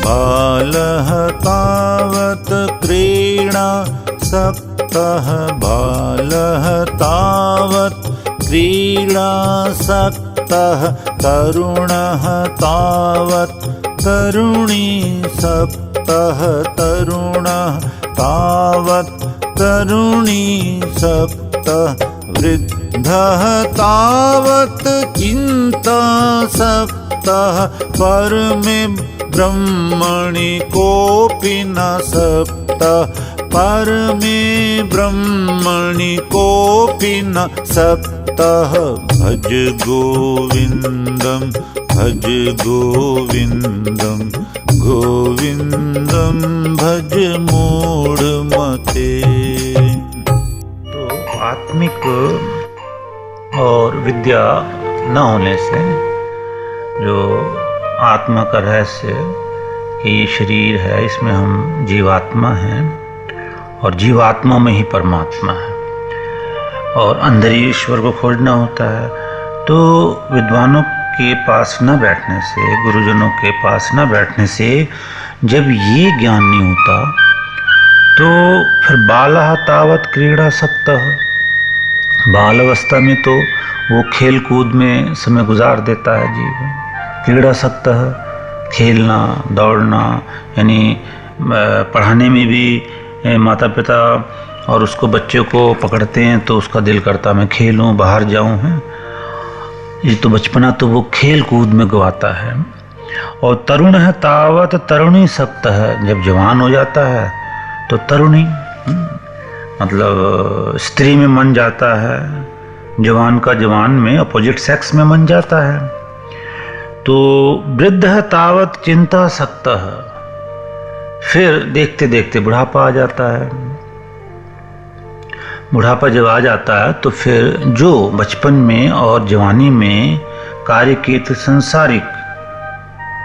बालः तावत् क्रीडासक्तः बालः तावत् क्रीडासक्तः तरुणः तावत् तरुणीसक्तः तरुणः तावत् तरुणीसक्तः वृद्धः तावत् चिन्तासक्तः परमे ब्रह्मणि कोऽपि न सक्तः परमे ब्रह्मणि कोऽपि न सक्तः भज गोविन्दं गोविन्दं भज मूढ़मते। तो आत्मिक और विद्या न होने से जो आत्मा का रहस्य कि ये शरीर है, इसमें हम जीवात्मा हैं और जीवात्मा में ही परमात्मा है और अंदर ही ईश्वर को खोजना होता है। तो विद्वानों के पास न बैठने से, गुरुजनों के पास न बैठने से जब ये ज्ञान नहीं होता तो फिर बालः तावत् क्रीडासक्तः, बाल अवस्था में तो वो खेल कूद में समय गुजार देता है जीव। क्रीडासक्तः खेलना दौड़ना, यानी पढ़ाने में भी माता पिता और उसको बच्चे को पकड़ते हैं तो उसका दिल करता मैं खेलूं बाहर जाऊं है। ये तो बचपना तो वो खेल कूद में गवाता है। और तरुण है तावत तरुणीसक्तः है, जब जवान हो जाता है तो तरुणी मतलब स्त्री में मन जाता है, जवान का जवान में अपोजिट सेक्स में मन जाता है। तो वृद्ध है तावत चिंतासक्तः, फिर देखते देखते बुढ़ापा आ जाता है। बुढ़ापा जब आ जाता है तो फिर जो बचपन में और जवानी में कार्य किए थे संसारिक,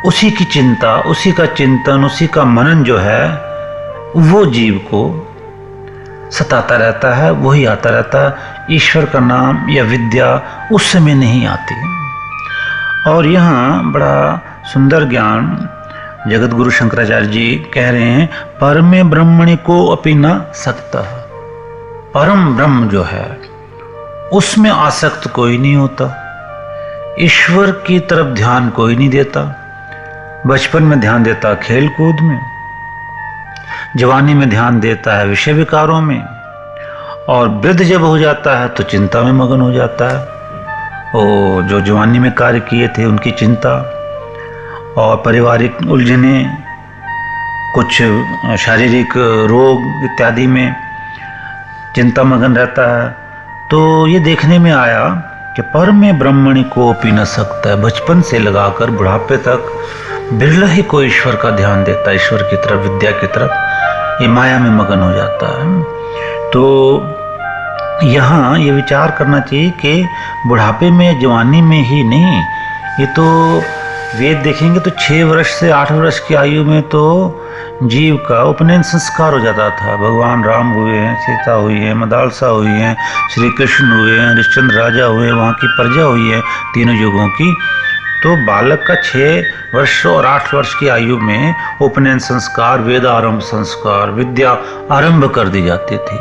उसी की चिंता, उसी का चिंतन, उसी का मनन जो है वो जीव को सताता रहता है, वही आता रहता है। ईश्वर का नाम या विद्या उस समय नहीं आती। और यहाँ बड़ा सुंदर ज्ञान जगत गुरु शंकराचार्य जी कह रहे हैं, परमे ब्रह्मणि को अपि न सक्तः। परम ब्रह्म जो है उसमें आसक्त कोई नहीं होता, ईश्वर की तरफ ध्यान कोई नहीं देता। बचपन में ध्यान देता खेल कूद में, जवानी में ध्यान देता है विषय विकारों में, और वृद्ध जब हो जाता है तो चिंता में मगन हो जाता है। और जो जवानी में कार्य किए थे उनकी चिंता और पारिवारिक उलझने, कुछ शारीरिक रोग इत्यादि में चिंता मगन रहता है। तो ये देखने में आया कि परमे ब्रह्मणि को अपि न सक्तः, बचपन से लगाकर बुढ़ापे तक बिरला ही कोई ईश्वर का ध्यान देता है, ईश्वर की तरफ, विद्या की तरफ, ये माया में मगन हो जाता है। तो यहाँ ये विचार करना चाहिए कि बुढ़ापे में, जवानी में ही नहीं, ये तो वेद देखेंगे तो 6 वर्ष से 8 वर्ष की आयु में तो जीव का उपनयन संस्कार हो जाता था। भगवान राम हुए हैं, सीता हुई है, मदालसा हुई है, श्री कृष्ण हुए हैं, हरिश्चंद्र राजा हुए, वहाँ की प्रजा हुई है तीनों युगों की। तो बालक का 6 वर्ष और 8 वर्ष की आयु में उपनयन संस्कार, वेदारंभ संस्कार, विद्या आरंभ कर दी जाती थी।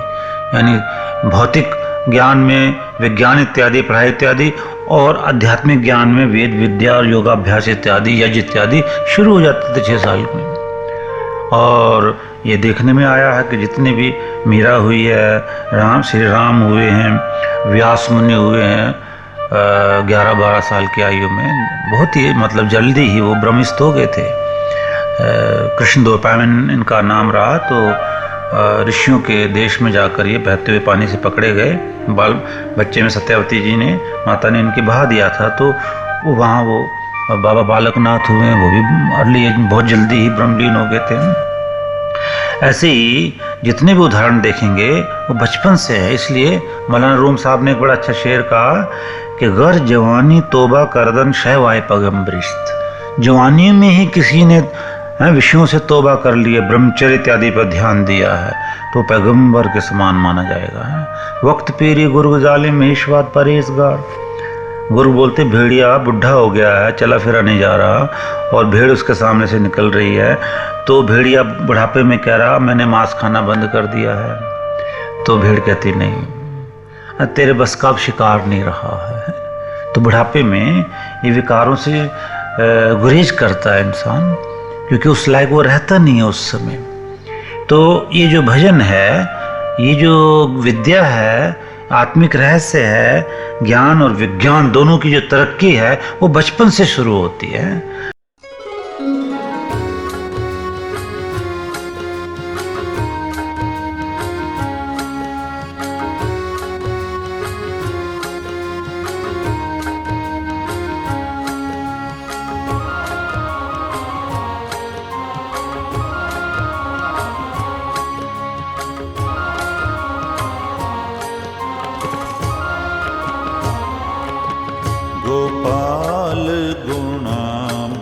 यानी भौतिक ज्ञान में विज्ञान इत्यादि, पढ़ाई इत्यादि, और आध्यात्मिक ज्ञान में वेद विद्या और योगाभ्यास इत्यादि, यज्ञ इत्यादि शुरू हो जाते थे 6 साल में। और ये देखने में आया है कि जितने भी मीरा हुई है, श्री राम हुए हैं, व्यास मुनि हुए हैं 11-12 साल की आयु में, बहुत ही मतलब जल्दी ही वो ब्रह्मस्थ हो गए थे। कृष्ण द्वैपायन इनका नाम रहा। तो ऋषियों के देश में जाकर ये बहते हुए पानी से पकड़े गए। बच्चे में सत्यावती जी ने, माता ने इनकी बहा दिया था। तो वो वहाँ वो बाबा बालकनाथ हुए, वो भी अर्ली एज में बहुत जल्दी ही ब्रह्मलीन हो गए थे। ऐसे ही जितने भी उदाहरण देखेंगे वो बचपन से है। इसलिए मौलाना रूम साहब ने एक बड़ा अच्छा शेर कहा कि गर जवानी तोबा करदन शहवाए पगम्बरिश्त। जवानी में ही किसी ने विषयों से तोबा कर लिए, ब्रह्मचर्य इत्यादि पर ध्यान दिया है, तो पैगंबर के समान माना जाएगा। वक्त पीरी गुरु जालिम महेशवाद परहेजगार। गुरु बोलते भेड़िया बुढ़ा हो गया है, चला फिरा नहीं जा रहा, और भेड़ उसके सामने से निकल रही है। तो भेड़िया बुढ़ापे में कह रहा मैंने मांस खाना बंद कर दिया है। तो भेड़ कहती नहीं, तेरे बस का अब शिकार नहीं रहा है। तो बुढ़ापे में ये विकारों से गुरेज करता है इंसान, क्योंकि उस लायक वो रहता नहीं है उस समय। तो ये जो भजन है, ये जो विद्या है, आत्मिक रहस्य है, ज्ञान और विज्ञान दोनों की जो तरक्की है वो बचपन से शुरू होती है। गोपाल गुणा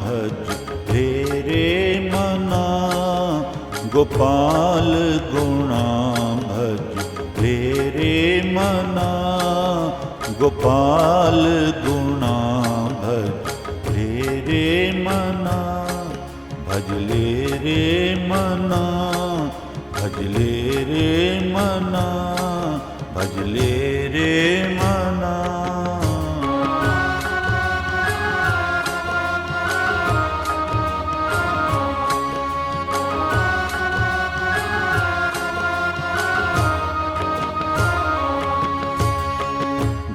भज तेरे मना, गोपाल गुणा भज तेरे मना, गोपाल गुणा भज तेरे मना, भजले रे मना, भजले रे मना, भजले रे मना।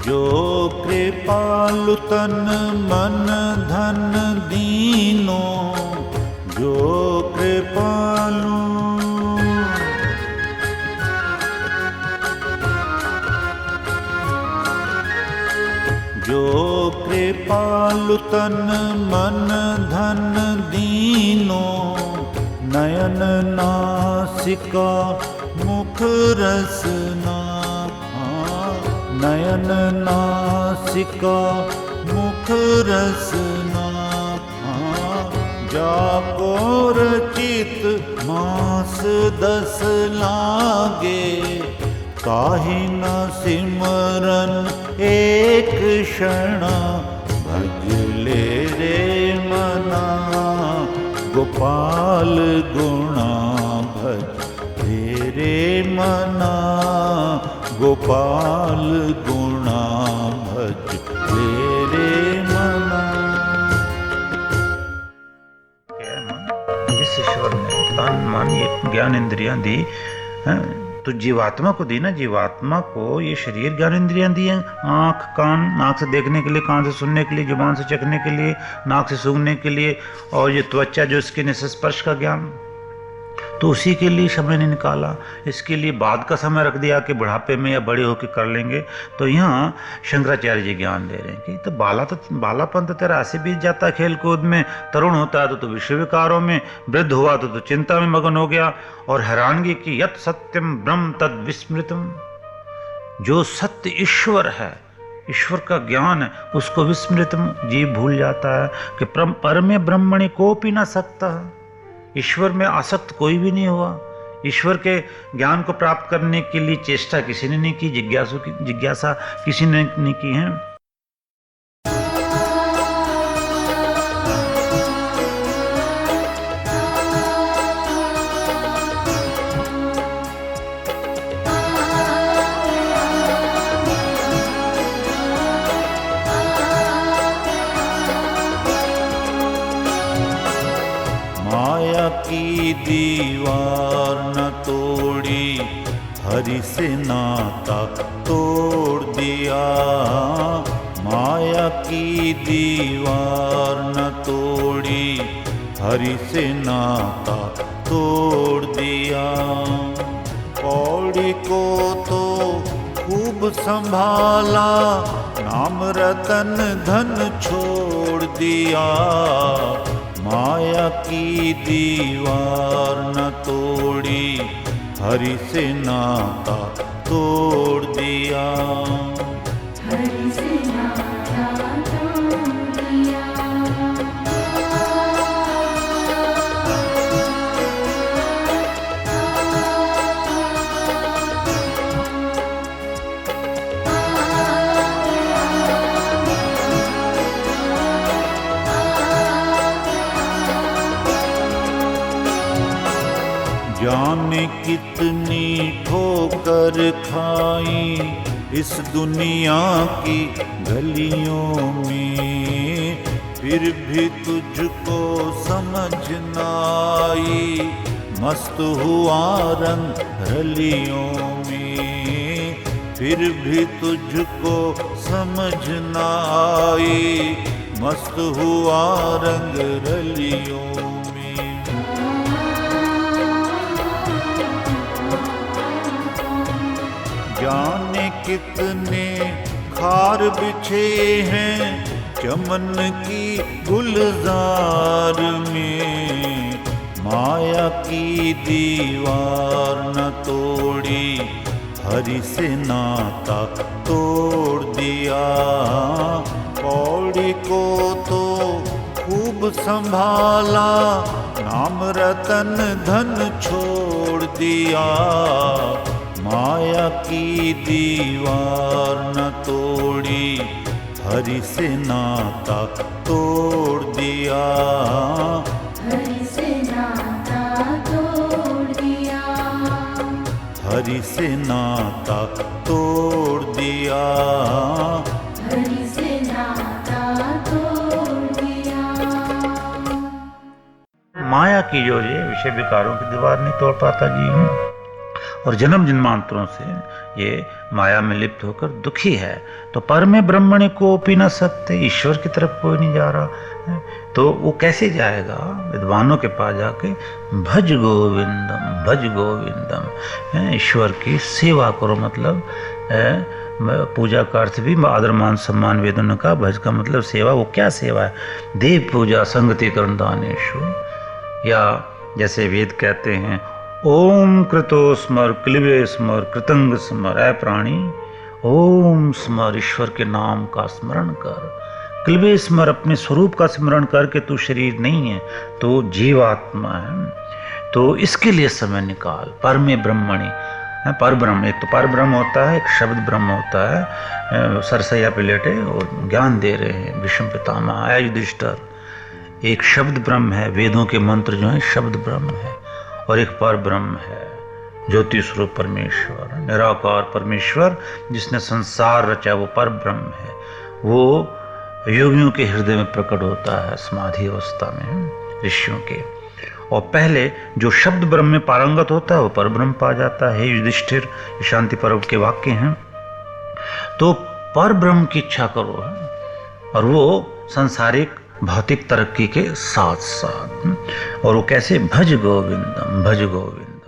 जो कृपालु तन मन धन दीनो, जो कृपालु जो कृपालु तन मन धन दीनो, नयन नासिका मुख रसना, नयन नासिका मुख रसना, जाको रचित मास दस लागे, काहि न सिमरन एक क्षण, भजले रे मना, गोपाल गुणा भज तेरे मना, गोपाल गुणा भज तेरे मना। इस ईश्वर ने तन मन ये ज्ञान इंद्रियां दी हैं, तो जीवात्मा को दी ना, जीवात्मा को ये शरीर ज्ञान इंद्रियां दी हैं, आँख कान, नाक से देखने के लिए, कान से सुनने के लिए, जुबान से चखने के लिए, नाक से सूंघने के लिए, और ये त्वचा जो स्किन से स्पर्श का ज्ञान, तो उसी के लिए समय नहीं निकाला। इसके लिए बाद का समय रख दिया कि बुढ़ापे में या बड़े होकर कर लेंगे। तो यहाँ शंकराचार्य जी ज्ञान दे रहे हैं कि तो बालापन तो तेरा ऐसे बीत जाता है खेल कूद में, तरुण होता है तो विषय विकारों में, वृद्ध हुआ तो चिंता में मगन हो गया, और हैरानगी की यत सत्यम ब्रह्म तद विस्मृतम, जो सत्य ईश्वर है, ईश्वर का ज्ञान है, उसको विस्मृतम जीव भूल जाता है कि परमे ब्रह्मणि कोपि न सकता, ईश्वर में आसक्त कोई भी नहीं हुआ। ईश्वर के ज्ञान को प्राप्त करने के लिए चेष्टा किसी ने नहीं की, जिज्ञासा किसी ने नहीं की है। माया की दीवार न तोड़ी, हरि से नाता तोड़ दिया, माया की दीवार न तोड़ी, हरि से नाता तोड़ दिया, कौड़ी को तो खूब संभाला, नाम रतन धन छोड़ दिया, माया की दीवार न तोड़ी, हरि से नाता तोड़ दिया, हरि से नाता तोड़ दिया। जाने कितनी ठोकर खाई इस दुनिया की गलियों में, फिर भी तुझको समझ न आई मस्त हुआ रंग रलियों में, फिर भी तुझको समझ न आई मस्त हुआ रंग रलियों में। जाने कितने खार बिछे हैं चमन की गुलजार में, माया की दीवार न तोड़ी हरि से नाता तोड़ दिया। कौड़ी को तो खूब संभाला, नाम रतन धन छोड़ दिया। माया की दीवार न तोड़ी हरि से नाता तोड़ दिया। हरि से नाता तोड़ दिया। हरि से नाता तोड़ दिया। हरि से नाता तोड़ दिया। माया की जो ये विषय विकारों की दीवार नहीं तोड़ पाता जी, और जन्म जन्मांतरों से ये माया में लिप्त होकर दुखी है। तो परमे ब्रह्मणि को पी न सकते, ईश्वर की तरफ कोई नहीं जा रहा है, तो वो कैसे जाएगा? विद्वानों के पास जाके भज गोविंदम, भज गोविंदम, ईश्वर की सेवा करो। मतलब पूजा का अर्थ भी आदर मान सम्मान वेदों ने कहा, भज का मतलब सेवा। वो क्या सेवा है? देव पूजा संगति करण दानेशु, या जैसे वेद कहते हैं ओम कृतो स्मर क्लिबे स्मर कृतंग स्मर, ऐ प्राणी ओम स्मर, ईश्वर के नाम का स्मरण कर। क्लिबे स्मर, अपने स्वरूप का स्मरण करके तू शरीर नहीं है, तो जीवात्मा है, तो इसके लिए समय निकाल। परमे ब्रह्मणि, पर ब्रह्म, एक तो पर ब्रह्म होता है, एक शब्द ब्रह्म होता है। सरसैया पे लेटे और ज्ञान दे रहे हैं भीष्म पितामह, आया युधिष्ठिर। एक शब्द ब्रह्म है, वेदों के मंत्र जो है शब्द ब्रह्म है, और एक पर ब्रह्म है ज्योति स्वरूप परमेश्वर, निराकार परमेश्वर जिसने संसार रचा, वो पर ब्रह्म है। वो योगियों के हृदय में प्रकट होता है समाधि अवस्था में, ऋषियों के। और पहले जो शब्द ब्रह्म में पारंगत होता है वो पर ब्रह्म पा जाता है। युधिष्ठिर, शांति पर्व के वाक्य हैं। तो पर ब्रह्म की इच्छा करो, और वो सांसारिक भौतिक तरक्की के साथ साथ। और वो कैसे? भज गोविंदम, भज गोविंद।